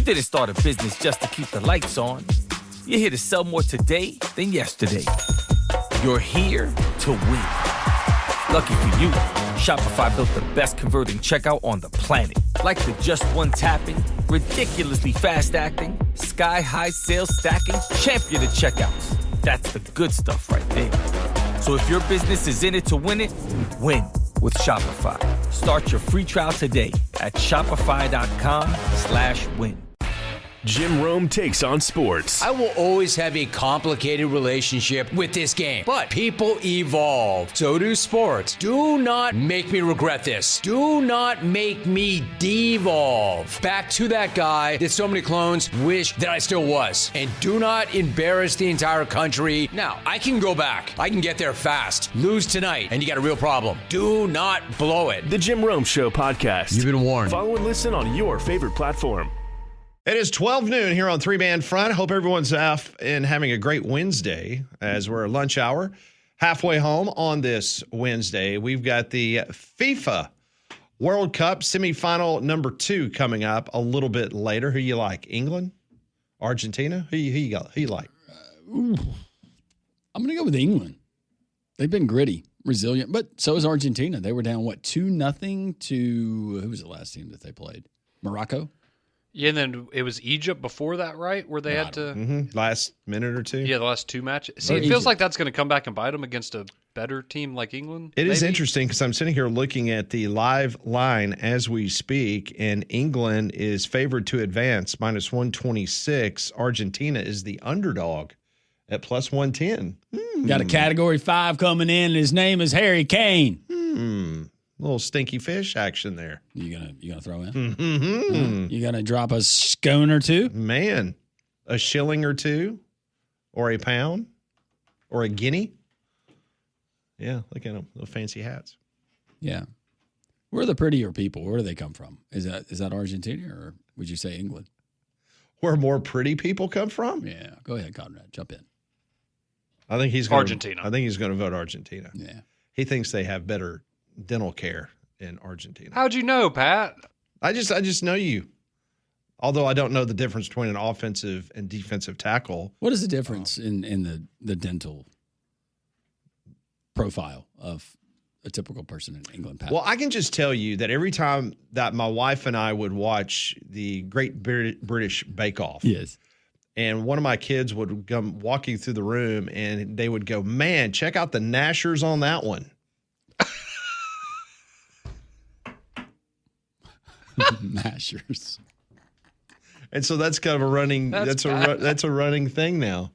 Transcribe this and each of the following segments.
didn't start a business just to keep the lights on. You're here to sell more today than yesterday. You're here to win. Lucky for you, Shopify built the best converting checkout on the planet. Like the just one tapping, ridiculously fast acting, sky-high sales stacking, champion of checkouts. That's the good stuff right there. So if your business is in it to win it, win with Shopify. Start your free trial today at shopify.com/win. Jim Rome takes on sports. I will always have a complicated relationship with this game, but people evolve. So do sports. Do not make me regret this. Do not make me devolve back to that guy that so many clones wish that I still was. And do not embarrass the entire country. Now, I can go back. I can get there fast. Lose tonight, and you got a real problem. Do not blow it. The Jim Rome Show podcast. You've been warned. Follow and listen on your favorite platform. It is 12 noon here on Three Band Front. Hope everyone's off and having a great Wednesday as we're lunch hour. Halfway home on this Wednesday, we've got the FIFA World Cup semifinal number 2 coming up a little bit later. Who you like? England? Argentina? Who you like? I'm going to go with England. They've been gritty, resilient, but so is Argentina. They were down, 2-0 to, who was the last team that they played? Morocco? Yeah, and then it was Egypt before that, right? Where they had to... Last minute or two? Yeah, the last 2 matches. See, it feels like that's going to come back and bite them against a better team like England. It is interesting because I'm sitting here looking at the live line as we speak, and England is favored to advance, -126. Argentina is the underdog at +110. Got a Category 5 coming in, and his name is Harry Kane. Little stinky fish action there. You gonna throw in? You gonna drop a scone or two? Man, a shilling or two, or a pound, or a guinea. Yeah, look at them, little fancy hats. Yeah. Where are the prettier people? Where do they come from? Is that Argentina, or would you say England? Where more pretty people come from? Yeah. Go ahead, Conrad. Jump in. I think he's gonna, Argentina. I think he's going to vote Argentina. Yeah. He thinks they have better dental care in Argentina. How'd you know, Pat? I just know you. Although I don't know the difference between an offensive and defensive tackle. What is the difference in the dental profile of a typical person in England, Pat? Well, I can just tell you that every time that my wife and I would watch the Great British Bake Off. Yes. And one of my kids would come walking through the room and they would go, "Man, check out the gnashers on that one." Mashers. And so that's kind of a running that's a running thing now.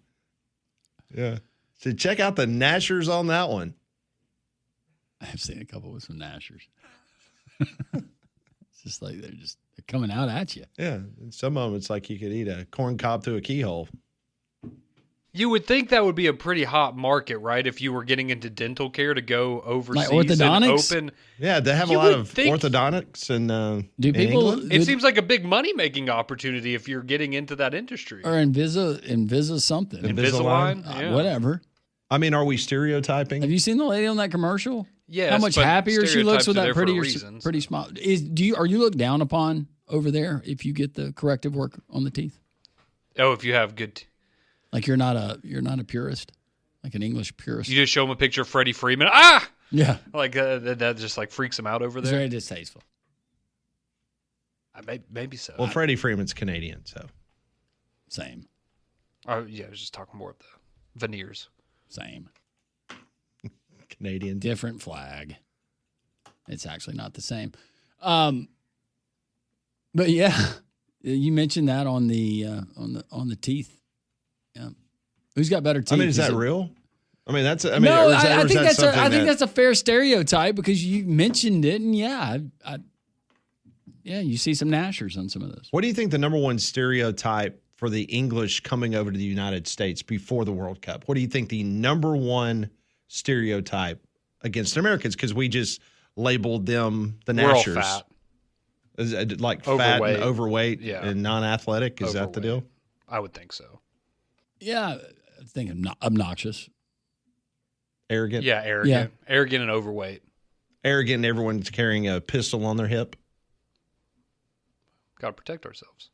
Yeah. So check out the gnashers on that one. I've seen a couple with some gnashers. It's just like they're coming out at you. Yeah. In some moments, like you could eat a corn cob through a keyhole. You would think that would be a pretty hot market, right? If you were getting into dental care to go overseas Like orthodontics? and open. Yeah, they have a You lot would of think- orthodontics in Do people England. It seems like a big money-making opportunity if you're getting into that industry. or Invisa something? Invisalign? Yeah. Whatever. I mean, are we stereotyping? Have you seen the lady on that commercial? Yes, How much but happier she looks with that stereotypes are there for a reason. pretty smile. Are you looked down upon over there if you get the corrective work on the teeth? Oh, if you have good... Like you're not a purist, like an English purist. You just show them a picture of Freddie Freeman. Ah! Yeah. Like that just like freaks him out over It's there. very distasteful. Maybe so. Well, Freddie Freeman's Canadian, so. Same. Oh, yeah, I was just talking more of the veneers. Same. Canadian. Different flag. It's actually not the same. But yeah, you mentioned that on the teeth. Yeah. Who's got better teeth? I mean, is that real? I mean, that's. I mean, No, or is that, I or is think that that's something I think that's a fair stereotype because you mentioned it, and yeah, yeah, you see some gnashers on some of those. What do you think the number one stereotype for the English coming over to the United States before the World Cup? What do you think the number one stereotype against Americans? Because we just labeled them the We're all gnashers. fat. Is it like fat Overweight. and overweight Yeah. and non-athletic? Is that the deal? I would think so. Yeah, I think obnoxious. Arrogant? Yeah, arrogant. Arrogant and overweight. Arrogant and everyone's carrying a pistol on their hip. Got to protect ourselves.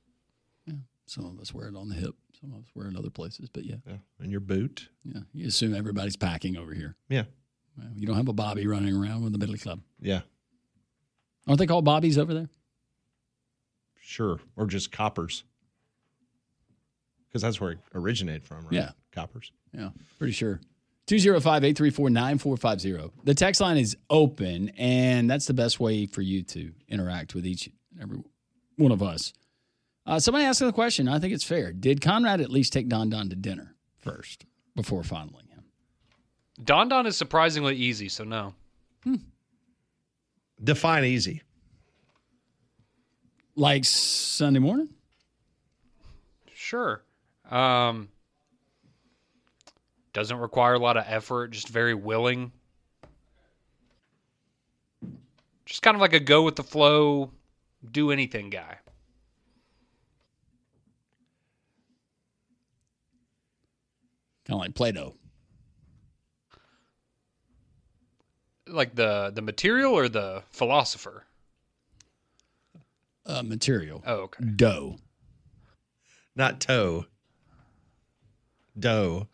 Some of us wear it on the hip. Some of us wear it in other places. But yeah. And your boot. Yeah. You assume everybody's packing over here. Yeah. Well, you don't have a Bobby running around with the Billy Club. Yeah. Aren't they called Bobbies over there? Sure. Or just coppers. Because that's where it originated from, right? Yeah. Coppers. Yeah, pretty sure. 205-834-9450. The text line is open, and that's the best way for you to interact with each and every one of us. Somebody asked the question. I think it's fair. Did Conrad at least take Don to dinner first before fondling him? Don is surprisingly easy, so no. Define easy. Like Sunday morning? Sure. Doesn't require a lot of effort, just very willing. Just kind of like a go with the flow, do anything guy. Kind of like Play-Doh. Like the material or the philosopher? Material. Oh, okay. Dough. Not toe. Dough.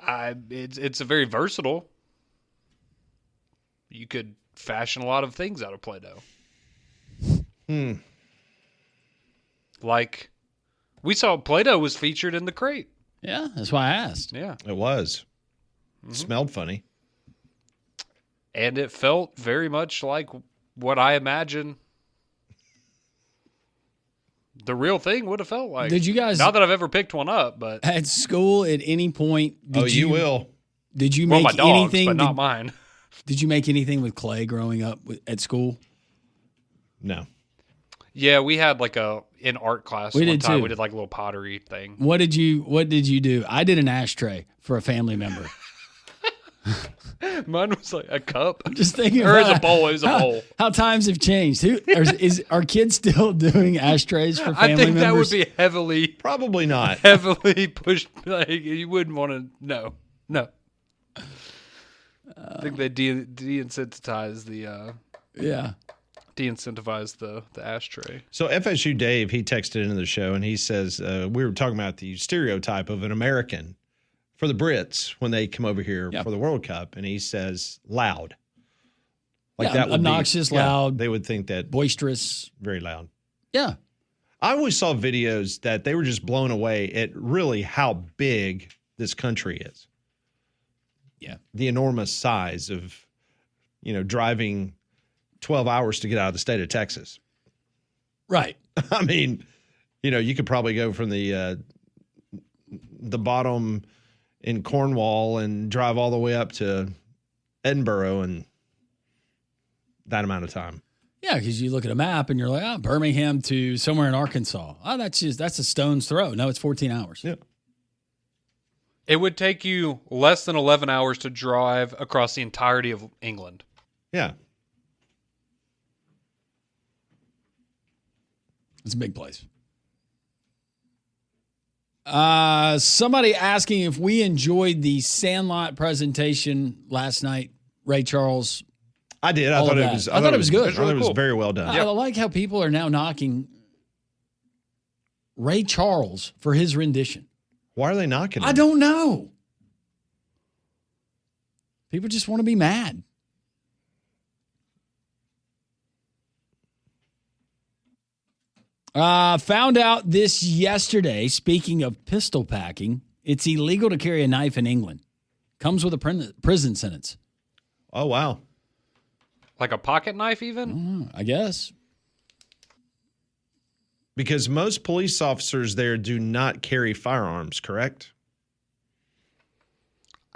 It's a very versatile. You could fashion a lot of things out of Play-Doh. Like, we saw Play-Doh was featured in the crate. Yeah, that's why I asked. Yeah. It was. It smelled funny. And it felt very much like what I imagine the real thing would have felt like. Did you guys... Not that I've ever picked one up, but... At school, at any point... You will. Did you Well, make my dogs, anything... but not mine. Did you make anything with clay growing up at school? No. Yeah, we had like in art class We one did time. too. We did like a little pottery thing. What did you do? I did an ashtray for a family member. Mine was like a cup. I'm just thinking Or about is a bowl. It was a bowl. how times have changed. Are kids still doing ashtrays for family I think members? that would be heavily Probably not. pushed. Like, you wouldn't want to. No. I think they de-incentivize the ashtray. So FSU Dave, he texted into the show and he says, we were talking about the stereotype of an American for the Brits when they come over here for the World Cup. And he says, loud. Like that would obnoxious, be, loud. They would think that Boisterous. very loud. Yeah. I always saw videos that they were just blown away at really how big this country is. Yeah. The enormous size of, driving 12 hours to get out of the state of Texas. Right. I mean, you could probably go from the bottom in Cornwall and drive all the way up to Edinburgh in that amount of time. Yeah, because you look at a map and you're like, Birmingham to somewhere in Arkansas. Oh, that's a stone's throw. No, it's 14 hours. Yeah. It would take you less than 11 hours to drive across the entirety of England. Yeah. It's a big place. Somebody asking if we enjoyed the Sandlot presentation last night. Ray Charles. I did. I thought it was good. It was I thought really it was cool. very well done. I like how people are now knocking Ray Charles for his rendition. Why are they knocking him? I don't know. People just want to be mad. Found out this yesterday, speaking of pistol packing, it's illegal to carry a knife in England. Comes with a prison sentence. Oh, wow. Like a pocket knife even? I guess. Because most police officers there do not carry firearms, correct?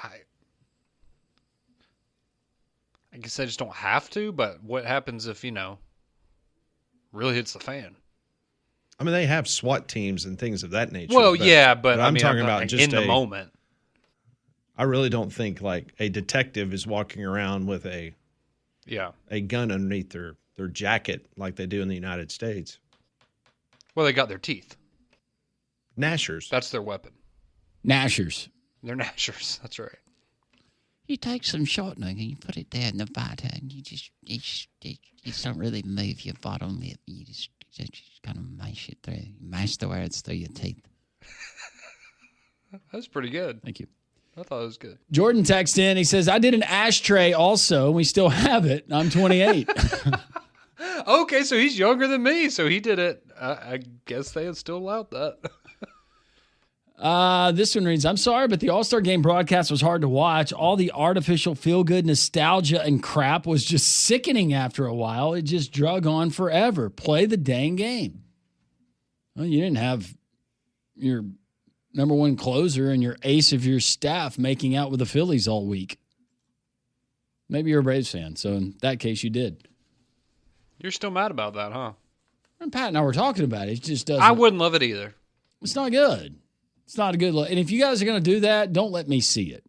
I guess I just don't have to, but what happens if, really hits the fan? I mean, they have SWAT teams and things of that nature. Well, yeah, but I'm talking not, about like, just in the moment. I really don't think like a detective is walking around with a gun underneath their jacket like they do in the United States. Well, they got their teeth. Gnashers. That's their weapon. Gnashers. They're gnashers. That's right. You take some shortening and you put it there in the butter, and you just don't really move your bottom lip. You just kind of mash it through. You mash the words through your teeth. That's pretty good. Thank you. I thought it was good. Jordan texts in. He says, I did an ashtray also, and we still have it. I'm 28. Okay, so he's younger than me, so he did it. I guess they had still allowed that. This one reads, I'm sorry, but the All-Star Game broadcast was hard to watch. All the artificial feel-good nostalgia and crap was just sickening after a while. It just drug on forever. Play the dang game. Well, you didn't have your number one closer and your ace of your staff making out with the Phillies all week. Maybe you're a Braves fan, so in that case you did. You're still mad about that, huh? And Pat and I were talking about it. It just doesn't. I wouldn't love it either. It's not good. It's not a good look. And if you guys are going to do that, don't let me see it.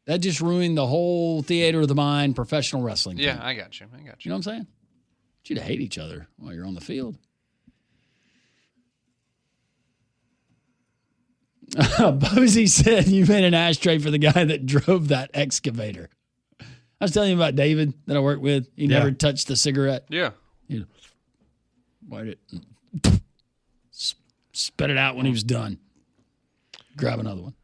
That just ruined the whole theater of the mind, professional wrestling thing. Yeah, I got you. You know what I'm saying? Want you to hate each other while you're on the field. Bozy said you made an ashtray for the guy that drove that excavator. I was telling you about David that I worked with. He never touched the cigarette. Yeah. He light it, spit it out when he was done. Grab another one.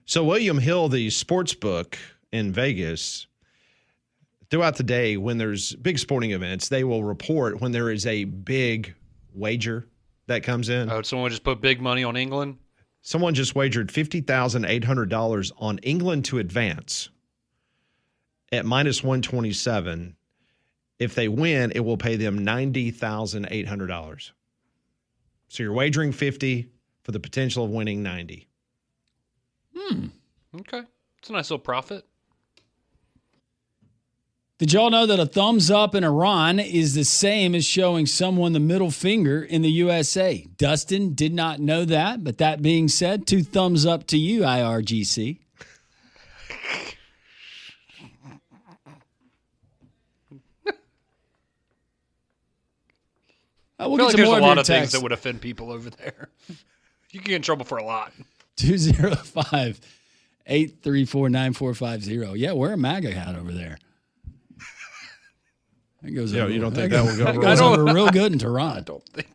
So William Hill, the sports book in Vegas, throughout the day when there's big sporting events, they will report when there is a big wager that comes in. Oh, someone just put big money on England? Someone just wagered $50,800 on England to advance at minus 127. If they win, it will pay them $90,800. So you're wagering 50 for the potential of winning 90. Okay. It's a nice little profit. Did y'all know that a thumbs up in Iran is the same as showing someone the middle finger in the USA? Dustin did not know that, but that being said, 2 thumbs up to you, IRGC. I feel like there's a lot of things that would offend people over there. You can get in trouble for a lot. 205-834-9450. Yeah, wear a MAGA hat over there. That goes over, you don't think that will go that goes over real good in Tehran. I don't think.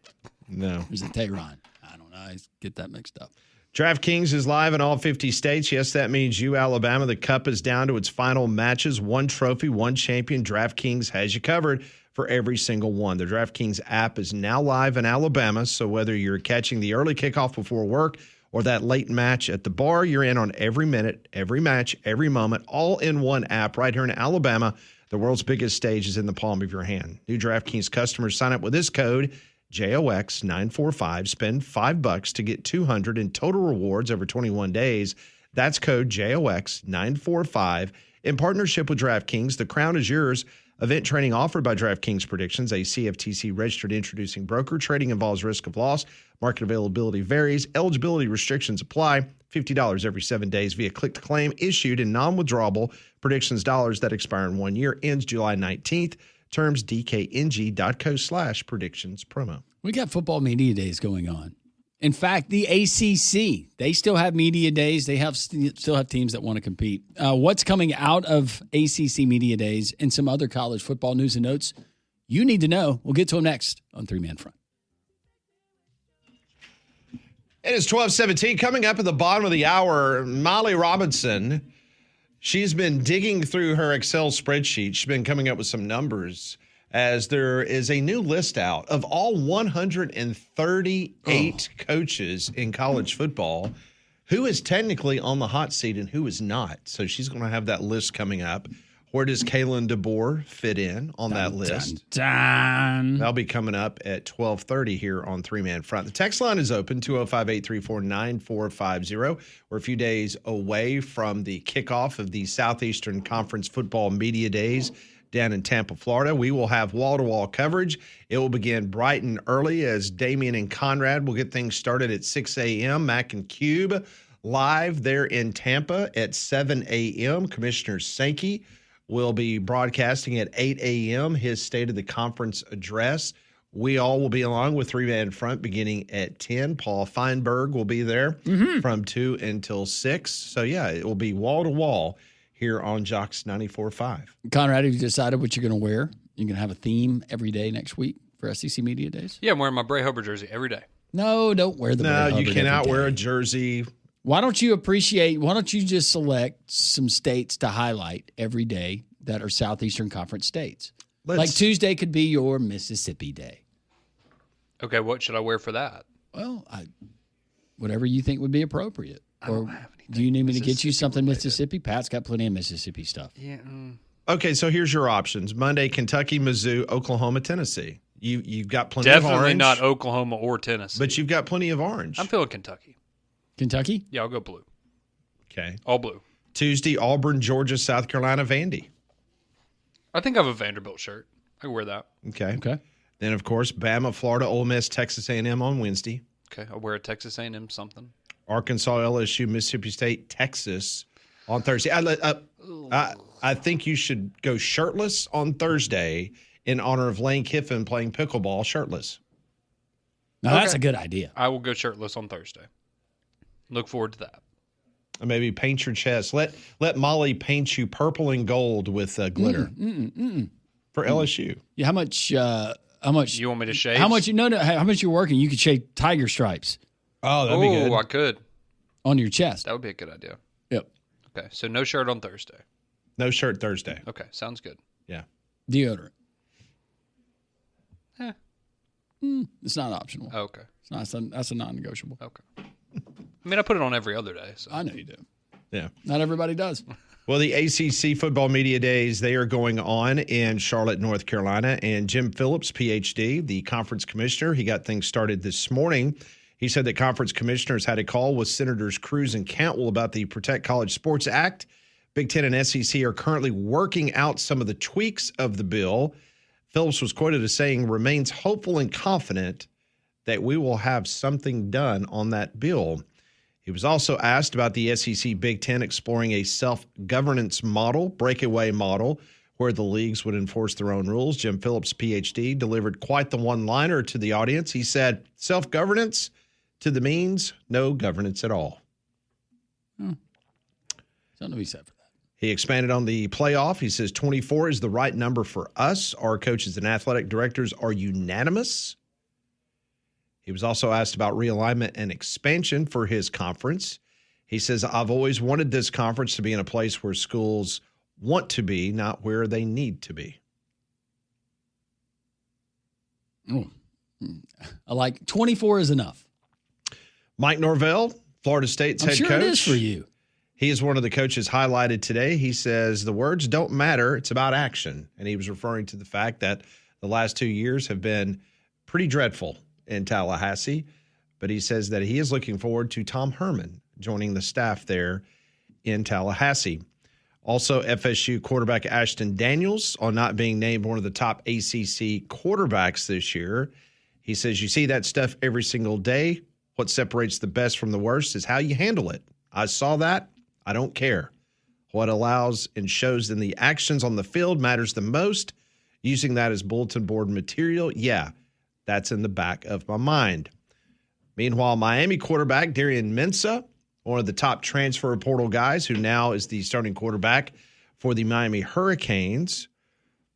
No. Or is it Tehran? I don't know. I get that mixed up. DraftKings is live in all 50 states. Yes, that means you, Alabama. The Cup is down to its final matches. 1 trophy, 1 champion. DraftKings has you covered for every single one. The DraftKings app is now live in Alabama, so whether you're catching the early kickoff before work or that late match at the bar, you're in on every minute, every match, every moment, all in one app right here in Alabama. The world's biggest stage is in the palm of your hand. New DraftKings customers sign up with this code, JOX945. Spend $5 to get $200 in total rewards over 21 days. That's code JOX945. In partnership with DraftKings, the crown is yours. Event training offered by DraftKings Predictions, a CFTC registered introducing broker. Trading involves risk of loss. Market availability varies. Eligibility restrictions apply. $50 every 7 days via click to claim, issued in non-withdrawable predictions dollars that expire in 1 year. Ends July 19th. Terms dkng.co/predictions promo. We got football media days going on. In fact, the ACC, they still have media days. They still have teams that want to compete. What's coming out of ACC media days and some other college football news and notes you need to know. We'll get to them next on 3-Man Front. It is 12:17. Coming up at the bottom of the hour, Molly Robinson. She's been digging through her Excel spreadsheet. She's been coming up with some numbers as there is a new list out of all 138 coaches in college football who is technically on the hot seat and who is not. So she's going to have that list coming up. Where does Kalen DeBoer fit in on that list? That'll be coming up at 12:30 here on 3-Man Front. The text line is open, 205-834-9450. We're a few days away from the kickoff of the Southeastern Conference Football Media Days down in Tampa, Florida. We will have wall-to-wall coverage. It will begin bright and early as Damian and Conrad will get things started at 6 a.m. Mac and Cube live there in Tampa at 7 a.m. Commissioner Sankey will be broadcasting at 8 a.m. his State of the Conference address. We all will be along with 3-Man Front beginning at 10. Paul Feinberg will be there from 2 until 6. So, yeah, it will be wall-to-wall here on Jocks 94.5. Conrad, have you decided what you're going to wear? You're going to have a theme every day next week for SEC Media Days? Yeah, I'm wearing my Bray Hubbard jersey every day. No, don't wear the No, Bear you Hubbard cannot every wear a day. jersey. Why don't you just select some states to highlight every day that are Southeastern Conference states? Like Tuesday could be your Mississippi Day. Okay, what should I wear for that? Well, whatever you think would be appropriate. I don't have anything do you need me to get you Mississippi something related. Mississippi? Pat's got plenty of Mississippi stuff. Yeah. Okay, so here's your options. Monday, Kentucky, Mizzou, Oklahoma, Tennessee. You've got plenty Definitely of orange. not Oklahoma or Tennessee. But you've got plenty of orange. I'm feeling Kentucky. Kentucky? Yeah, I'll go blue. Okay. All blue. Tuesday, Auburn, Georgia, South Carolina, Vandy. I think I have a Vanderbilt shirt. I can wear that. Okay. Okay. Then, of course, Bama, Florida, Ole Miss, Texas A&M on Wednesday. Okay, I'll wear a Texas A&M something. Arkansas, LSU, Mississippi State, Texas on Thursday. I think you should go shirtless on Thursday in honor of Lane Kiffin playing pickleball shirtless. Now, that's a good idea. I will go shirtless on Thursday. Look forward to that. And maybe paint your chest. Let Molly paint you purple and gold with glitter for LSU. Yeah, how much? You want me to shave? How much? No. How much you're working? You could shave tiger stripes Oh, that'd be good. I could. on your chest. That would be a good idea. Yep. Okay, so no shirt on Thursday. No shirt Thursday. Okay, sounds good. Yeah. Deodorant. Eh. It's not optional. Okay. It's not. That's a non-negotiable. Okay. I mean, I put it on every other day. So. I know you do. Yeah. Not everybody does. Well, the ACC Football Media Days, they are going on in Charlotte, North Carolina. And Jim Phillips, PhD, the conference commissioner, he got things started this morning. He said that conference commissioners had a call with Senators Cruz and Cantwell about the Protect College Sports Act. Big Ten and SEC are currently working out some of the tweaks of the bill. Phillips was quoted as saying, remains hopeful and confident that we will have something done on that bill. He was also asked about the SEC Big Ten exploring a self-governance model, breakaway model, where the leagues would enforce their own rules. Jim Phillips, PhD, delivered quite the one-liner to the audience. He said, self-governance to the means no governance at all. Something to be said for that. He expanded on the playoff. He says 24 is the right number for us. Our coaches and athletic directors are unanimous. He was also asked about realignment and expansion for his conference. He says, I've always wanted this conference to be in a place where schools want to be, not where they need to be. I like 24 is enough. Mike Norvell, Florida State's head sure coach. It is for you. He is one of the coaches highlighted today. He says the words don't matter. It's about action. And he was referring to the fact that the last 2 years have been pretty dreadful in Tallahassee. But he says that he is looking forward to Tom Herman joining the staff there in Tallahassee. Also, FSU quarterback Ashton Daniels on not being named one of the top ACC quarterbacks this year. He says, you see that stuff every single day. What separates the best from the worst is how you handle it. I saw that. I don't care. What allows and shows in the actions on the field matters the most. Using that as bulletin board material, yeah, that's in the back of my mind. Meanwhile, Miami quarterback Darian Mensah, one of the top transfer portal guys who now is the starting quarterback for the Miami Hurricanes,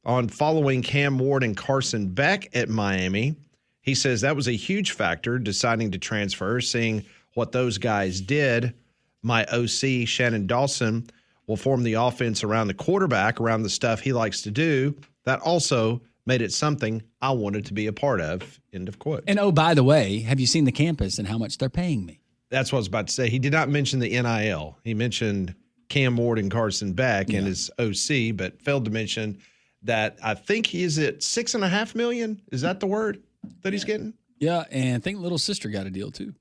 on following Cam Ward and Carson Beck at Miami, he says that was a huge factor deciding to transfer, seeing what those guys did. My OC, Shannon Dawson, will form the offense around the quarterback, around the stuff he likes to do. That also made it something I wanted to be a part of, end of quote. And, oh, by the way, have you seen the campus and how much they're paying me? That's what I was about to say. He did not mention the NIL. He mentioned Cam Ward and Carson Beck and his OC, but failed to mention that I think he is at $6.5 million. Is that the word that he's getting? Yeah, and I think little sister got a deal too.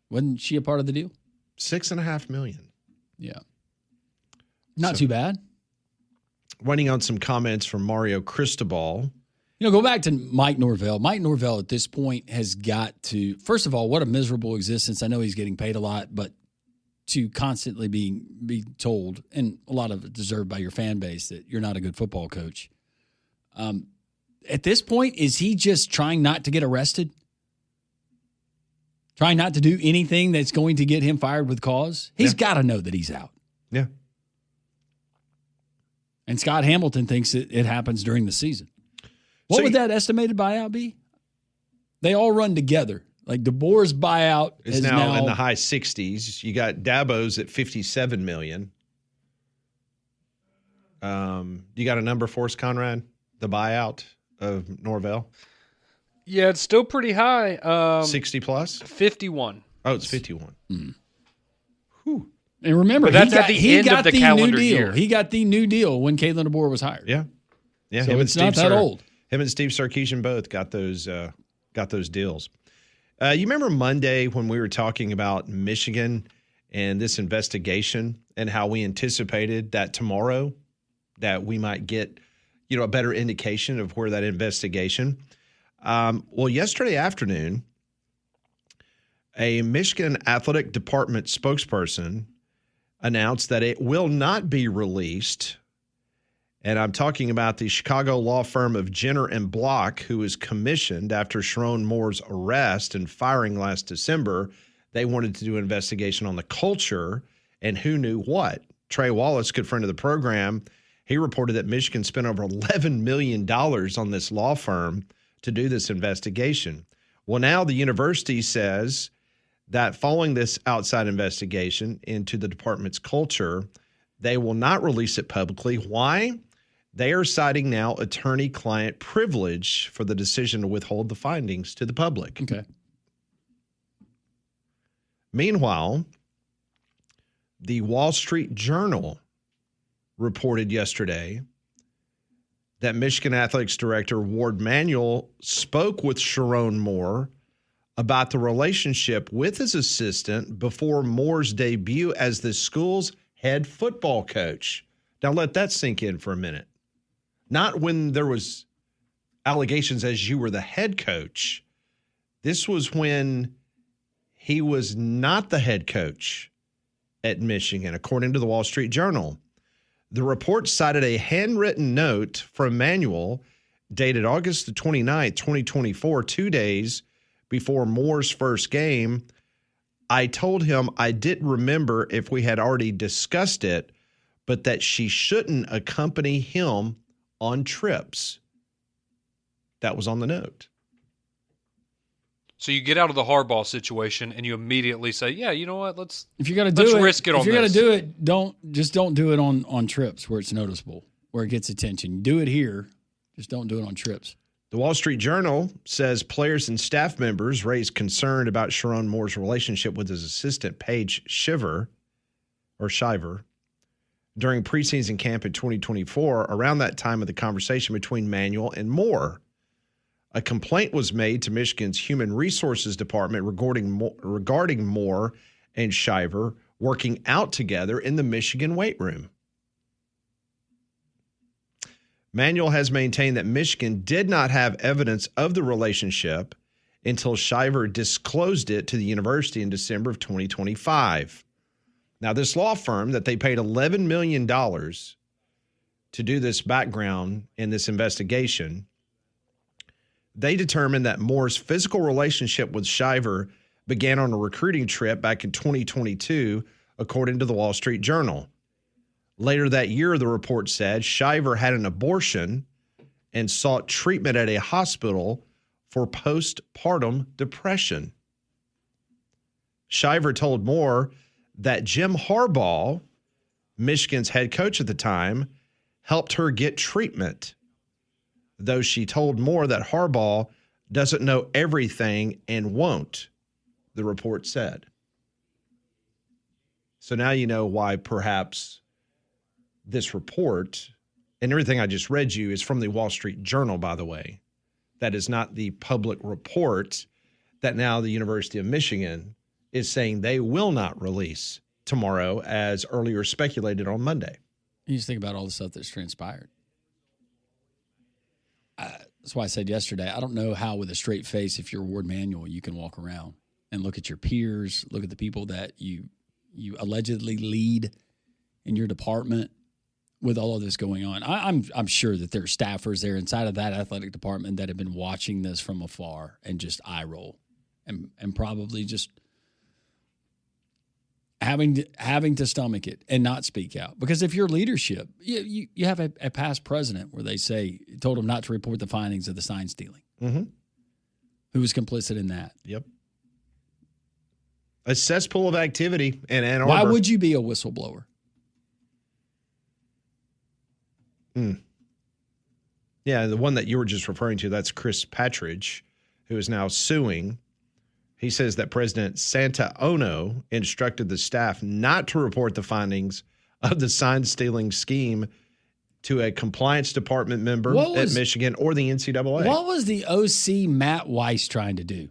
Wasn't she a part of the deal? $6.5 million. Yeah. Not too bad. Waiting on some comments from Mario Cristobal. You know, go back to Mike Norvell. Mike Norvell at this point has got to, first of all, what a miserable existence. I know he's getting paid a lot, but to constantly be told, and a lot of it deserved by your fan base, that you're not a good football coach. At this point, is he just trying not to get arrested? Trying not to do anything that's going to get him fired with cause? He's got to know that he's out. Yeah. And Scott Hamilton thinks it happens during the season. What would that estimated buyout be? They all run together. Like DeBoer's buyout is now in the high 60s. You got Dabo's at $57 million. You got a number for us, Conrad? The buyout of Norvell? Yeah, it's still pretty high. 60 plus? 51. Oh, it's 51. Mm. Whew. And remember, But that's at the end of the calendar new deal. year. He got the new deal when Kalen DeBoer was hired. Yeah. Yeah. So it's not that old. Him and Steve Sarkisian both got those deals. You remember Monday when we were talking about Michigan and this investigation and how we anticipated that tomorrow that we might get, a better indication of where that investigation. Well, yesterday afternoon, a Michigan Athletic Department spokesperson announced that it will not be released. And I'm talking about the Chicago law firm of Jenner and Block, who was commissioned after Sharon Moore's arrest and firing last December. They wanted to do an investigation on the culture and who knew what. Trey Wallace, good friend of the program, he reported that Michigan spent over $11 million on this law firm to do this investigation. Well, now the university says that following this outside investigation into the department's culture, they will not release it publicly. Why? They are citing now attorney-client privilege for the decision to withhold the findings to the public. Okay. Meanwhile, the Wall Street Journal reported yesterday that Michigan Athletics Director Ward Manuel spoke with Sharon Moore about the relationship with his assistant before Moore's debut as the school's head football coach. Now let that sink in for a minute. Not when there was allegations as you were the head coach. This was when he was not the head coach at Michigan, according to the Wall Street Journal. The report cited a handwritten note from Manuel dated August the 29th, 2024, 2 days before Moore's first game. I told him I didn't remember if we had already discussed it, but that she shouldn't accompany him on trips. That was on the note. So you get out of the Harbaugh situation and you immediately say, "Yeah, you know what? If you're going to do it, risk it on if you're going this." to do it, don't do it on trips where it's noticeable, where it gets attention. Do it here, just don't do it on trips. The Wall Street Journal says players and staff members raised concern about Sharon Moore's relationship with his assistant, Paige Shiver during preseason camp in 2024, around that time of the conversation between Manuel and Moore. A complaint was made to Michigan's Human Resources Department regarding Moore and Shiver working out together in the Michigan weight room. Manuel has maintained that Michigan did not have evidence of the relationship until Shiver disclosed it to the university in December of 2025. Now, this law firm that they paid $11 million to do this background in this investigation, they determined that Moore's physical relationship with Shiver began on a recruiting trip back in 2022, according to the Wall Street Journal. Later that year, the report said Shiver had an abortion and sought treatment at a hospital for postpartum depression. Shiver told Moore that Jim Harbaugh, Michigan's head coach at the time, helped her get treatment, though she told Moore that Harbaugh doesn't know everything and won't, the report said. So now you know why perhaps this report, and everything I just read you is from the Wall Street Journal, by the way. That is not the public report that now the University of Michigan is saying they will not release tomorrow, as earlier speculated on Monday. You just think about all the stuff that's transpired. That's why I said yesterday, I don't know how with a straight face, if you're Ward Manuel, you can walk around and look at your peers, look at the people that you allegedly lead in your department with all of this going on. I'm sure that there are staffers there inside of that athletic department that have been watching this from afar and just eye roll and probably just having to stomach it and not speak out. Because if you're leadership, you have a past president where they told him not to report the findings of the sign stealing. Mm-hmm. Who was complicit in that. Yep. a cesspool of activity in Ann Arbor. Why would you be a whistleblower? Yeah, the one that you were just referring to, that's Chris Patridge, who is now suing. He says that President Santaono instructed the staff not to report the findings of the sign-stealing scheme to a compliance department member at Michigan or the NCAA. What was the OC Matt Weiss trying to do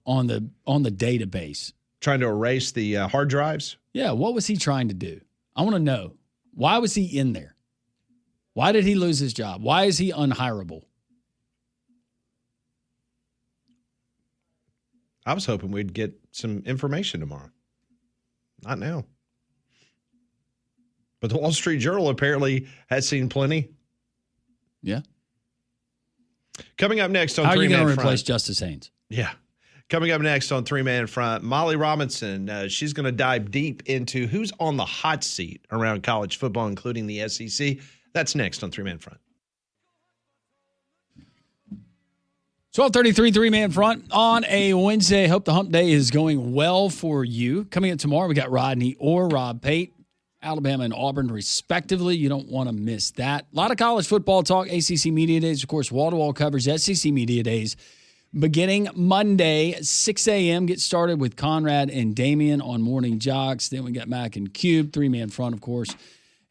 on the database? Trying to erase the hard drives? Yeah, what was he trying to do? I want to know. Why was he in there? Why did he lose his job? Why is he unhireable? I was hoping we'd get some information tomorrow. Not now. But the Wall Street Journal apparently has seen plenty. Yeah. Coming up next on How are you Three Man going to Front. replace Justice Haynes? Yeah. Coming up next on Three Man Front, Molly Robinson. She's going to dive deep into who's on the hot seat around college football, including the SEC. That's next on Three Man Front. 12:33 Three-Man Front on a Wednesday. Hope the hump day is going well for you. Coming up tomorrow, we got Rodney or Rob Pate, Alabama and Auburn, respectively. You don't want to miss that. A lot of college football talk, ACC Media Days, of course, wall-to-wall coverage, SEC Media Days. Beginning Monday, 6 a.m., get started with Conrad and Damian on Morning Jocks. Then we got Mac and Cube, Three-Man Front, of course,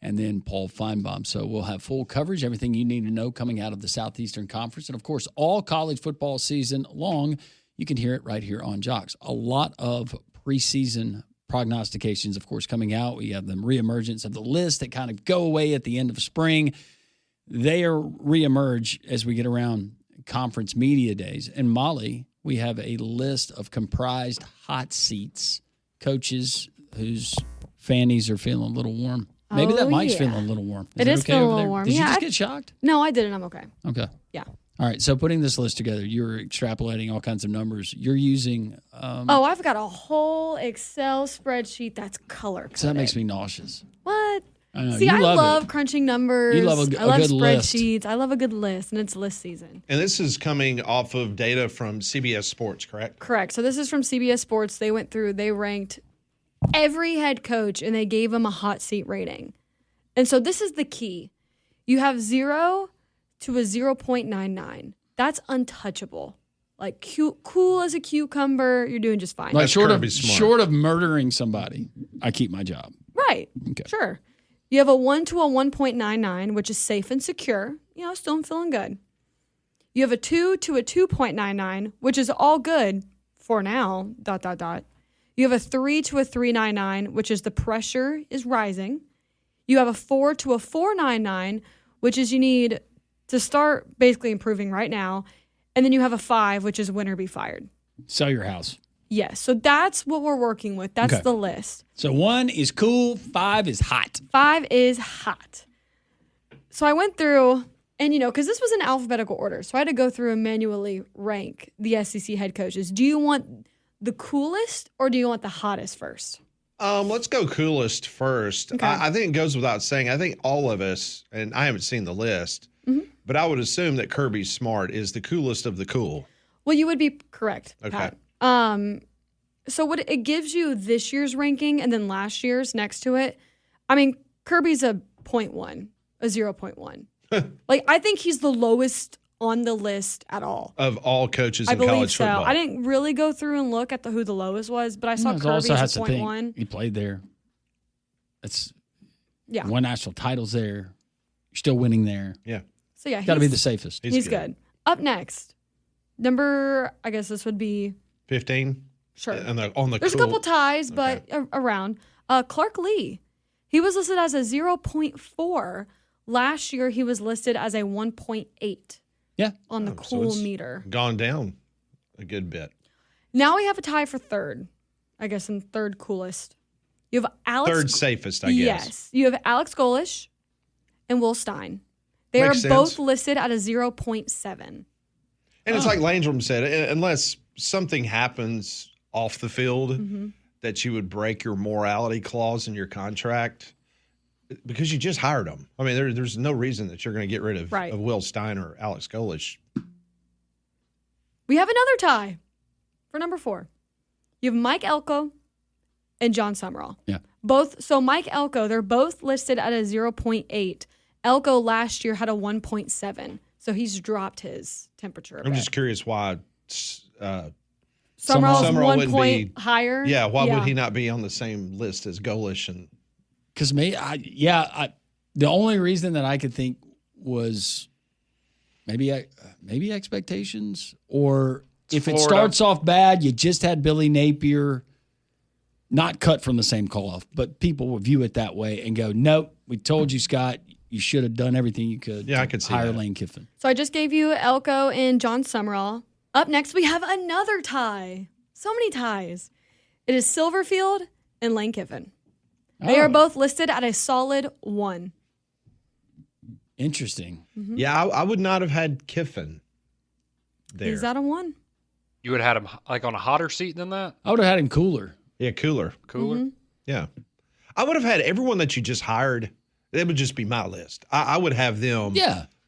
and then Paul Feinbaum. So we'll have full coverage, everything you need to know coming out of the Southeastern Conference. And, of course, all college football season long, you can hear it right here on Jocks. A lot of preseason prognostications, of course, coming out. We have the reemergence of the list that kind of go away at the end of spring. They are reemerge as we get around conference media days. And Molly, we have a list of comprised hot seats, coaches whose fannies are feeling a little warm. Maybe that mic's feeling a little warm. It is feeling a little warm. Did you just get shocked? No, I didn't. I'm okay. Okay. Yeah. All right. So putting this list together, you're extrapolating all kinds of numbers. You're using. I've got a whole Excel spreadsheet that's color coded. So that makes me nauseous. What? I know. See, I love crunching numbers. You love I love good spreadsheets. list. I love a good list, and it's list season. And this is coming off of data from CBS Sports, correct? Correct. So this is from CBS Sports. They went through, they ranked every head coach, and they gave them a hot seat rating. And so this is the key. You have 0 to a 0.99. That's untouchable. Like cool as a cucumber, you're doing just fine. Like short of murdering somebody, I keep my job. Right. Okay. Sure. You have a 1 to a 1.99, which is safe and secure. Still feeling good. You have a 2 to a 2.99, which is all good for now, ... You have a 3 to a 3.99, which is the pressure is rising. You have a 4 to a 4.99, which is you need to start basically improving right now. And then you have a 5, which is win or be fired. Sell your house. Yes. So that's what we're working with. That's the list. So 1 is cool, 5 is hot. 5 is hot. So I went through, and because this was in alphabetical order, so I had to go through and manually rank the SEC head coaches. Do you want the coolest or do you want the hottest first? Let's go coolest first. Okay. I think it goes without saying. I think all of us, and I haven't seen the list, but I would assume that Kirby Smart is the coolest of the cool. Well, you would be correct, Okay. Pat. So what it gives you this year's ranking and then last year's next to it. I mean, Kirby's a 0.1, a 0.1. Like, I think he's the lowest on the list at all. Of all coaches I in believe college so. football. I didn't really go through and look at who the lowest was, but I saw Kirby as a 0.1. He played there. That's Yeah. won national titles there. You're still winning there. Yeah. So yeah, Got to be the safest. He's good. Up next, number, I guess this would be 15? Sure. On the There's a couple ties, but around. Clark Lee, he was listed as a 0.4. Last year, he was listed as a 1.8. Yeah. On the cool meter. Gone down a good bit. Now we have a tie for third, I guess, in third coolest. You have Alex. Third safest, I guess. Yes. You have Alex Golish and Will Stein. They Makes are both sense. listed at a 0.7. And it's like Landrum said, unless something happens off the field that you would break your morality clause in your contract, because you just hired them. I mean, there's no reason that you're going to get rid of Will Stein or Alex Golish. We have another tie for number 4. You have Mike Elko and John Summerall. Yeah. Both. So Mike Elko, they're both listed at a 0.8. Elko last year had a 1.7. So he's dropped his temperature a I'm bit. just curious why Summerall's Summerall one wouldn't point be- higher. Yeah, why would he not be on the same list as Golish? And Because the only reason that I could think was maybe expectations, or if it Florida. starts off bad, you just had Billy Napier, not cut from the same cloth, but people will view it that way and go, nope, we told you, Scott, you should have done everything you could. Yeah, to I could see hire that. Lane Kiffin. So I just gave you Elko and John Summerall. Up next, we have another tie. So many ties. It is Silverfield and Lane Kiffin. They are both listed at a solid 1. Interesting. Mm-hmm. yeah, I would not have had Kiffin there. He's at a 1. You would have had him like on a hotter seat than that? I would have had him cooler. Yeah, cooler. Cooler? Yeah. I would have had everyone that you just hired. It would just be my list. I would have them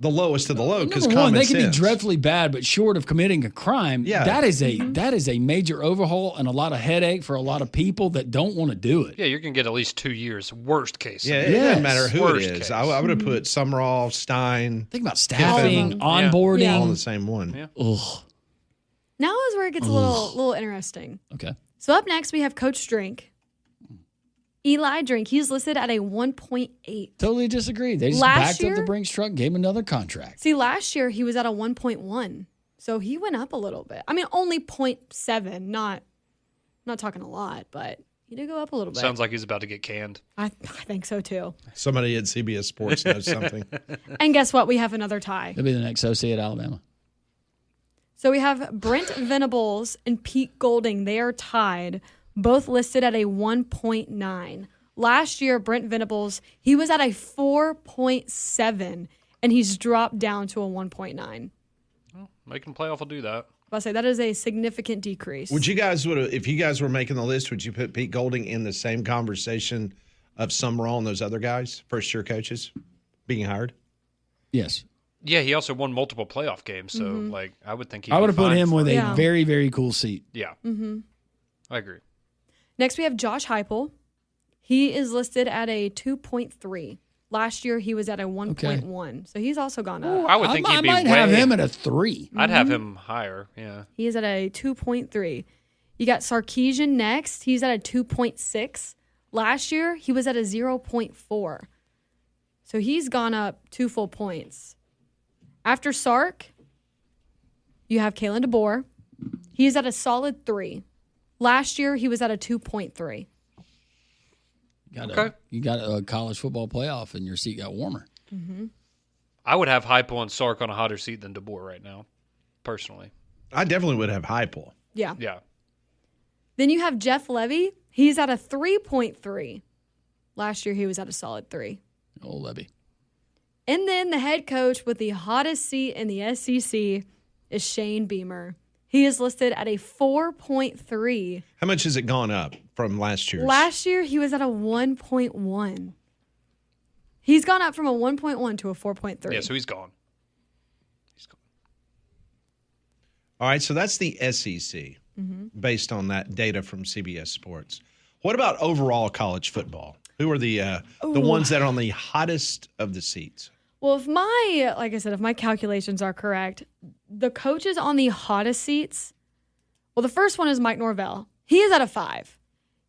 the lowest of the low because Number one, common they can sense. be dreadfully bad, but short of committing a crime, Yeah. that is a major overhaul and a lot of headache for a lot of people that don't want to do it. Yeah, you're going to get at least 2 years, worst case. Yeah, it Yes. doesn't matter who Worst it is. case. I would have put Summerall, Stein Think about staffing, Kiffin. onboarding. Yeah. all in the same one. Yeah. Ugh. Now is where it gets a little interesting. Okay. So up next, we have Coach Drink. Eli Drink, he's listed at a 1.8. Totally disagree. They just Last backed up year- the Brinks truck, gave him another contract. See, last year he was at a 1.1. So he went up a little bit. I mean, only 0.7, not talking a lot, but he did go up a little bit. Sounds like he's about to get canned. I think so too. Somebody at CBS Sports knows something. And guess what? We have another tie. He'll be the next OC at Alabama. So we have Brent Venables and Pete Golding. They are tied, both listed at a 1.9. Last year, Brent Venables, he was at a 4.7, and he's dropped down to a 1.9. Making playoff will do that. I'll say that is a significant decrease. Would you guys if you guys were making the list, would you put Pete Golding in the same conversation of Summerall and those other guys, first year coaches, being hired? Yes. Yeah, he also won multiple playoff games, so like I would think he. I would have put him with a Yeah. very, very cool seat. Yeah, I agree. Next, we have Josh Heupel. He is listed at a 2.3. Last year, he was at a 1.1. So he's also gone up. I would think I he'd be might way. have him at a 3. I'd have him higher. Yeah. He is at a 2.3. You got Sarkisian next. He's at a 2.6. Last year, he was at a 0.4. So he's gone up 2 full points. After Sark, you have Kalen DeBoer. He's at a solid 3. Last year, he was at a 2.3. You got a college football playoff and your seat got warmer. I would have Heupel and Sark on a hotter seat than DeBoer right now, personally. I definitely would have Heupel. Yeah. Yeah. Then you have Jeff Levy. He's at a 3.3. Last year, he was at a solid 3. Oh, Levy. And then the head coach with the hottest seat in the SEC is Shane Beamer. He is listed at a 4.3. How much has it gone up from last year's? Last year, he was at a 1.1. He's gone up from a 1.1 to a 4.3. Yeah, so he's gone. All right, so that's the SEC based on that data from CBS Sports. What about overall college football? Who are the ones that are on the hottest of the seats? Well, if my calculations are correct, the coaches on the hottest seats, well, the first one is Mike Norvell. He is at a 5.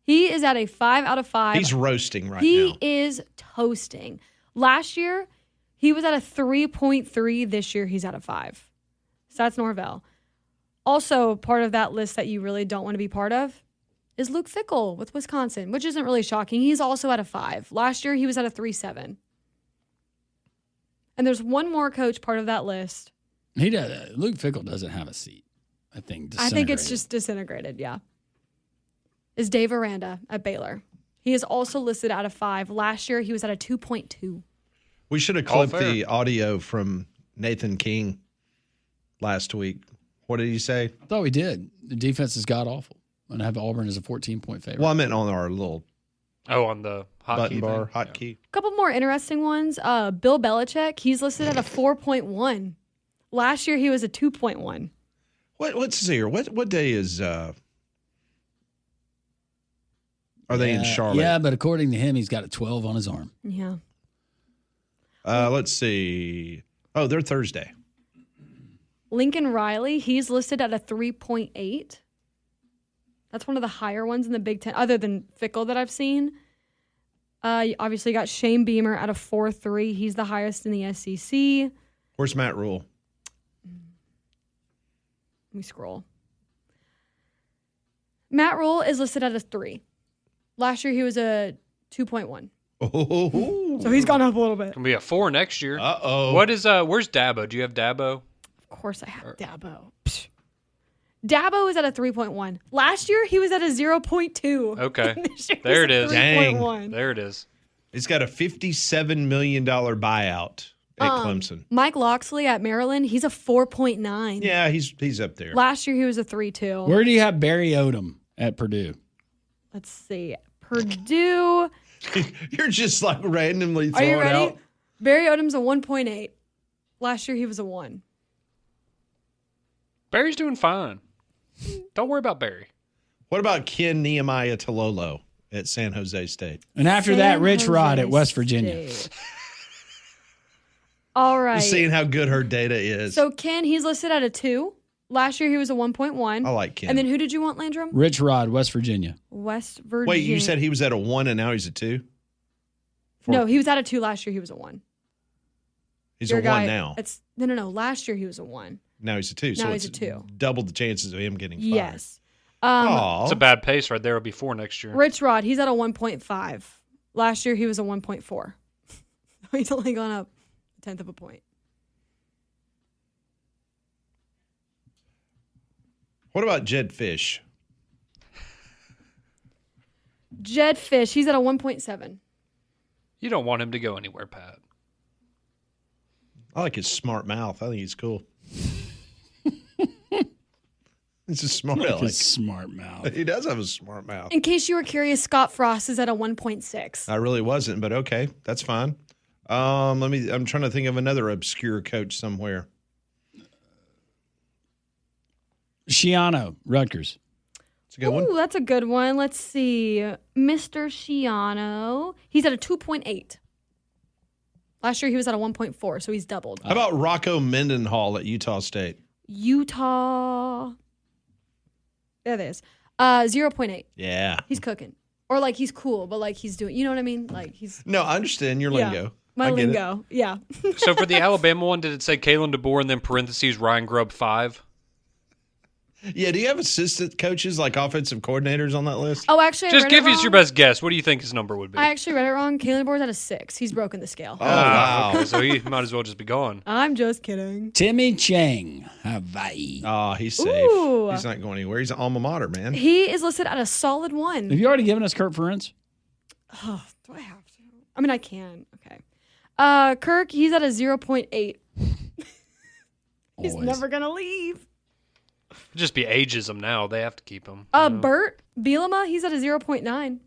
He is at a 5 out of 5. He's roasting right He now. is toasting. Last year, he was at a 3.3. This year, he's at a 5. So that's Norvell. Also, part of that list that you really don't want to be part of is Luke Fickell with Wisconsin, which isn't really shocking. He's also at a 5. Last year, he was at a 3.7. And there's one more coach part of that list. He does. Luke Fickell doesn't have a seat. I think It's just disintegrated, yeah. Is Dave Aranda at Baylor. He is also listed at a 5. Last year, he was at a 2.2. We should have All clipped fair. the audio from Nathan King last week. What did he say? I thought we did. The defense is god awful. And I have Auburn as a 14-point favorite. Well, I meant on our little Oh, on the hotkey button bar, thing? hotkey. A couple more interesting ones. Bill Belichick, he's listed at a 4.1. Last year, he was a 2.1. What's here? What day is? Are Are they in Charlotte? Yeah, but according to him, he's got a 12 on his arm. Yeah. Let's see. Oh, they're Thursday. Lincoln Riley, he's listed at a 3.8. That's one of the higher ones in the Big Ten, other than Fickle that I've seen. You obviously got Shane Beamer at a 4.3. He's the highest in the SEC. Where's Matt Rule? Let me scroll. Matt Rule is listed at a 3. Last year he was a 2.1. Oh, So he's gone up a little bit. Can be a 4 next year. Uh-oh. What is where's Dabo? Do you have Dabo? Of course I have Dabo. Psh. Dabo is at a 3.1. Last year he was at a 0.2. Okay. This year There he's it a is. 3.1. There it is. It's got a $57 million buyout at Clemson. Mike Loxley at Maryland, he's a 4.9. Yeah, he's up there. Last year he was a 3.2. Where do you have Barry Odom at Purdue? Let's see. Purdue. You're just like randomly Are you throwing ready? out. Barry Odom's a 1.8. Last year he was a 1. Barry's doing fine. Don't worry about Barry. What about Ken Nehemiah Tololo at San Jose State? And after that, San Rich Rod Jose at West Virginia. State. All right. Just seeing how good her data is. So Ken, he's listed at a 2. Last year he was a 1.1. I like Ken. And then who did you want, Landrum? Rich Rod, West Virginia. West Virginia. Wait, you said he was at a 1 and now he's a 2? No, he was at a 2 last year. He was a 1. He's Your a guy, 1 now. It's no. Last year he was a 1. Now he's a 2. So Now he's it's a 2. double the chances of him getting fired. Yes. Aw. It's a bad pace right there. It'll be 4 next year. Rich Rod, he's at a 1.5. Last year he was a 1.4. He's only gone up a tenth of a point. What about Jed Fish? Jed Fish, he's at a 1.7. You don't want him to go anywhere, Pat. I like his smart mouth. I think he's cool. He's a smart Like aleck. his smart mouth. He does have a smart mouth. In case you were curious, Scott Frost is at a 1.6. I really wasn't, but okay, that's fine. I'm trying to think of another obscure coach somewhere. Shiano, Rutgers. It's a good one. Ooh, that's a good one. Let's see. Mr. Shiano, he's at a 2.8. Last year he was at a 1.4, so he's doubled. How about Rocco Mendenhall at Utah State? Utah. There it is. 0.8. Yeah. He's cooking. Or like he's cool, but like he's doing, you know what I mean? Like he's No, I understand your yeah, lingo. my I get it. lingo. Yeah. So for the Alabama one, did it say Kalen DeBoer and then parentheses Ryan Grubb 5? Yeah, do you have assistant coaches like offensive coordinators on that list? Oh, actually, I Just read give it us your wrong. best guess. What do you think his number would be? I actually read it wrong. Kalen DeBoer's at a 6. He's broken the scale. Oh, wow. Okay, so he might as well just be gone. I'm just kidding. Timmy Chang, Hawaii. Oh, he's safe. Ooh. He's not going anywhere. He's an alma mater, man. He is listed at a solid 1. Have you already given us Kurt Ferentz? Oh, do I have to? I mean, I can. Okay. Kirk, he's at a 0.8. He's Always. never going to leave. It'd just be ageism now. They have to keep him. Bert Bielema, he's at a 0.9.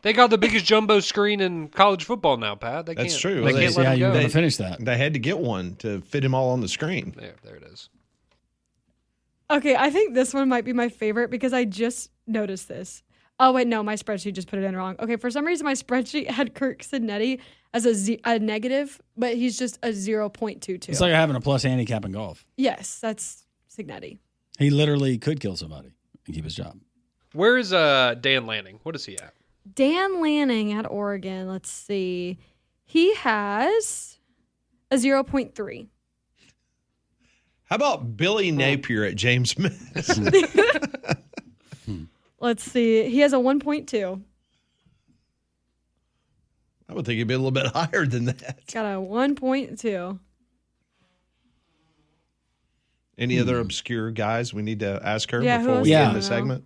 They got the biggest jumbo screen in college football now, Pat. They That's can't, true. They Well, can't See let how him you're go. going to finish that. They had to get one to fit him all on the screen. There it is. Okay, I think this one might be my favorite because I just noticed this. Oh, wait, no, my spreadsheet just put it in wrong. Okay, for some reason, my spreadsheet had Kirk Sidnetti as a negative, but he's just a 0.22. It's like having a plus handicap in golf. Yes, that's Signetti. He literally could kill somebody and keep his job. Where is Dan Lanning? What is he at? Dan Lanning at Oregon, let's see. He has a 0.3. How about Billy Napier at James Madison? Let's see. He has a 1.2. I would think he'd be a little bit higher than that. Got a 1.2. Any other obscure guys we need to ask her Yeah, who before else we do you end the know? segment?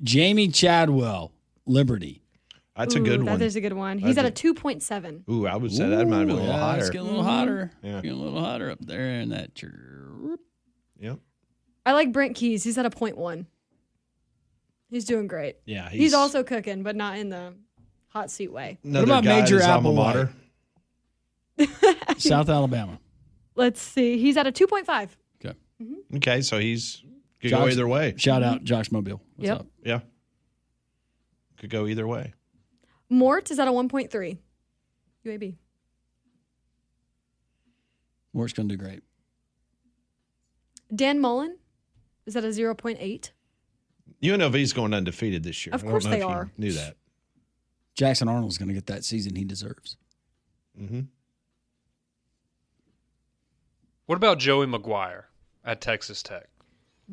Jamie Chadwell, Liberty. That's a good one. That is a good one. He's That's at a 2.7. Ooh, I would say that might have been a little yeah, higher. It's getting a little hotter. Yeah. Getting a little hotter up there in that. Yep. I like Brent Keys. He's at a 0.1. He's doing great. Yeah, He's also cooking, but not in the hot seat way. another What about guy at Major his alma Applewhite? mater. South Alabama. Let's see. He's at a 2.5. Okay. Okay, so he's Could go either way. Shout out Josh Mobile. What's Yep. up? Yeah. Could go either way. Mort is at a 1.3. UAB. Mort's going to do great. Dan Mullen is at a 0.8. UNLV's going undefeated this year. Of course I don't they know if are. you knew that. Jackson Arnold's going to get that season he deserves. Mm-hmm. What about Joey McGuire at Texas Tech?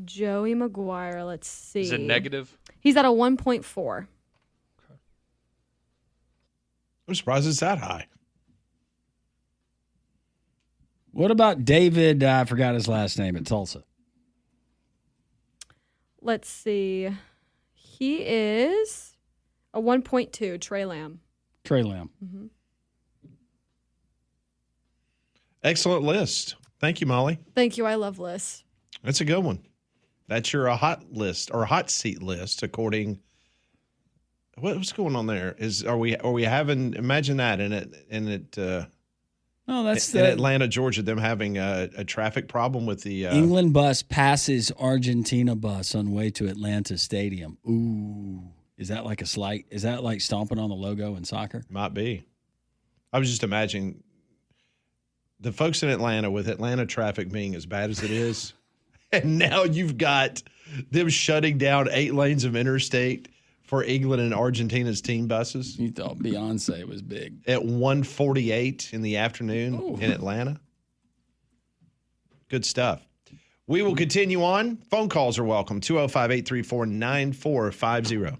Joey McGuire, let's see. Is it negative? He's at a 1.4. I'm surprised it's that high. What about David? I forgot his last name at Tulsa. Let's see. He is a 1.2, Trey Lamb. Trey Lamb. Mm-hmm. Excellent list. Thank you, Molly. Thank you. I love lists. That's a good one. That's your hot list or hot seat list, according. What's going on there? Are we having? Imagine that in Atlanta, Georgia, them having a traffic problem with the England bus passes Argentina bus on way to Atlanta Stadium. Ooh, is that like a slight? Is that like stomping on the logo in soccer? Might be. I was just imagining the folks in Atlanta with Atlanta traffic being as bad as it is, and now you've got them shutting down 8 lanes of interstate for England and Argentina's team buses. You thought Beyonce was big. At 1:48 in the afternoon in Atlanta. Good stuff. We will continue on. Phone calls are welcome. 205-834-9450.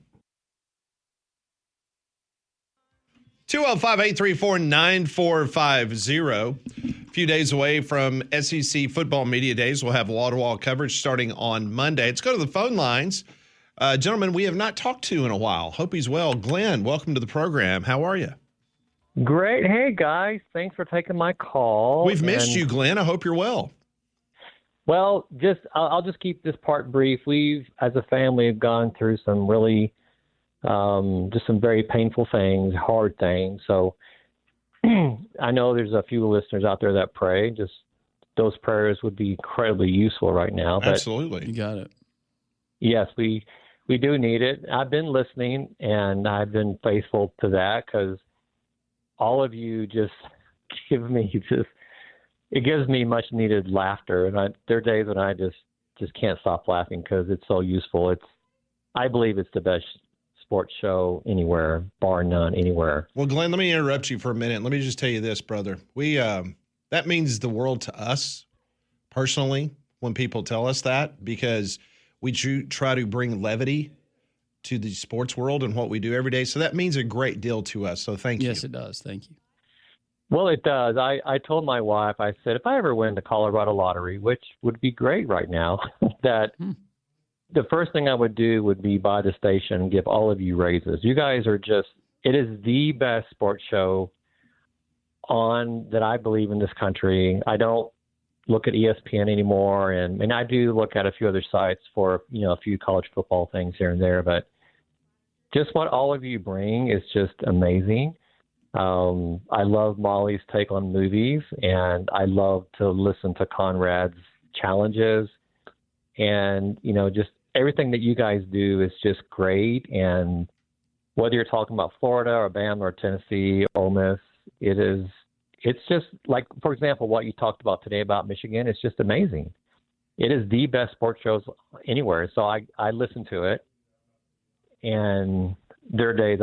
205-834-9450. A few days away from SEC football media days. We'll have wall-to-wall coverage starting on Monday. Let's go to the phone lines. Gentlemen, we have not talked to in a while. Hope he's well. Glenn, welcome to the program. How are you? Great. Hey, guys. Thanks for taking my call. We've missed you, Glenn. I hope you're well. Well, I'll just keep this part brief. We've, as a family, have gone through some really, just some very painful things, hard things. So I know there's a few listeners out there that pray. Just those prayers would be incredibly useful right now. But absolutely. You got it. Yes, we do need it. I've been listening, and I've been faithful to that because all of you just give me it gives me much needed laughter. And there are days when I just can't stop laughing because it's so useful. I believe it's the best sports show anywhere, bar none, anywhere. Well, Glenn, let me interrupt you for a minute. Let me just tell you this, brother. We that means the world to us personally when people tell us that, because we try to bring levity to the sports world and what we do every day. So that means a great deal to us. So thank you. Yes, it does. Thank you. Well, it does. I told my wife, I said, if I ever win the Colorado lottery, which would be great right now, that the first thing I would do would be buy the station and give all of you raises. You guys are it is the best sports show on that I believe in this country. I don't look at ESPN anymore, and I do look at a few other sites for a few college football things here and there, but just what all of you bring is just amazing. I love Molly's take on movies, and I love to listen to Conrad's challenges, and just everything that you guys do is just great. And whether you're talking about Florida or Bama or Tennessee, Ole Miss, it's just like, for example, what you talked about today about Michigan. It's just amazing. It is the best sports shows anywhere. So I listen to it, and there are days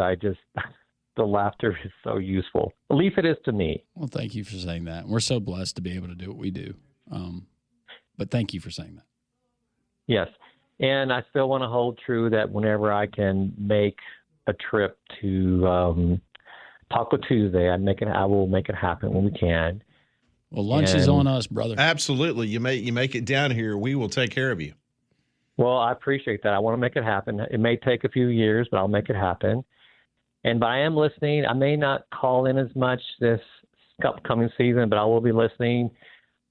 the laughter is so useful. At least it is to me. Well, thank you for saying that. We're so blessed to be able to do what we do. But thank you for saying that. Yes. And I still want to hold true that whenever I can make a trip to Taco Tuesday, I will make it happen when we can. Well, lunch is on us, brother. Absolutely. You make it down here. We will take care of you. Well, I appreciate that. I want to make it happen. It may take a few years, but I'll make it happen. But I am listening. I may not call in as much this upcoming season, but I will be listening.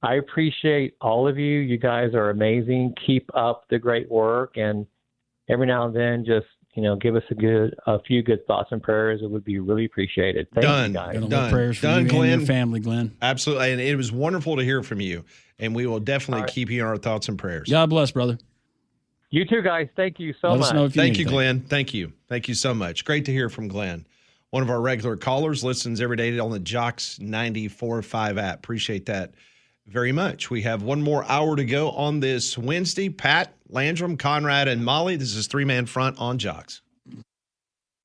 I appreciate all of you. You guys are amazing. Keep up the great work, and every now and then just give us a few good thoughts and prayers. It would be really appreciated. Thank you, guys. Done. Prayers for Done, you Glenn. and your family, Glenn. Absolutely. And it was wonderful to hear from you. And we will definitely keep you in our thoughts and prayers. God bless, brother. You too, guys. Thank you so Let much. us know if you Thank need you, anything. Glenn. Thank you. Thank you so much. Great to hear from Glenn. One of our regular callers, listens every day on the Jocks 94.5 app. Appreciate that very much. We have one more hour to go on this Wednesday. Pat, Landrum, Conrad, and Molly. This is Three-Man Front on Jocks.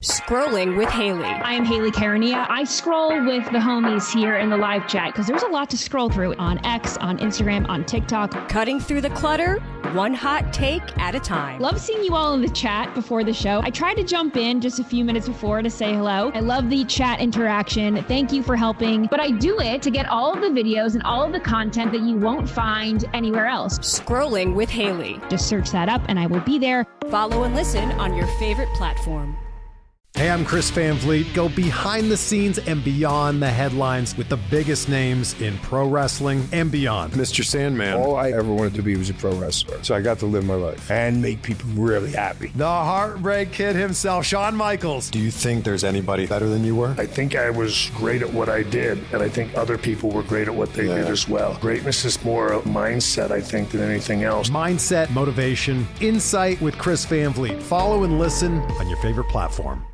Scrolling with Haley. I am Haley Carania. I scroll with the homies here in the live chat because there's a lot to scroll through on X, on Instagram, on TikTok. Cutting through the clutter, one hot take at a time. Love seeing you all in the chat before the show. I tried to jump in just a few minutes before to say hello. I love the chat interaction. Thank you for helping. But I do it to get all of the videos and all of the content that you won't find anywhere else. Scrolling with Haley. Just search that up and I will be there. Follow and listen on your favorite platform. Hey, I'm Chris Van Vliet. Go behind the scenes and beyond the headlines with the biggest names in pro wrestling and beyond. Mr. Sandman. All I ever wanted to be was a pro wrestler. So I got to live my life and make people really happy. The Heartbreak Kid himself, Shawn Michaels. Do you think there's anybody better than you were? I think I was great at what I did, and I think other people were great at what they did as well. Greatness is more a mindset, I think, than anything else. Mindset, motivation, insight with Chris Van Vliet. Follow and listen on your favorite platform.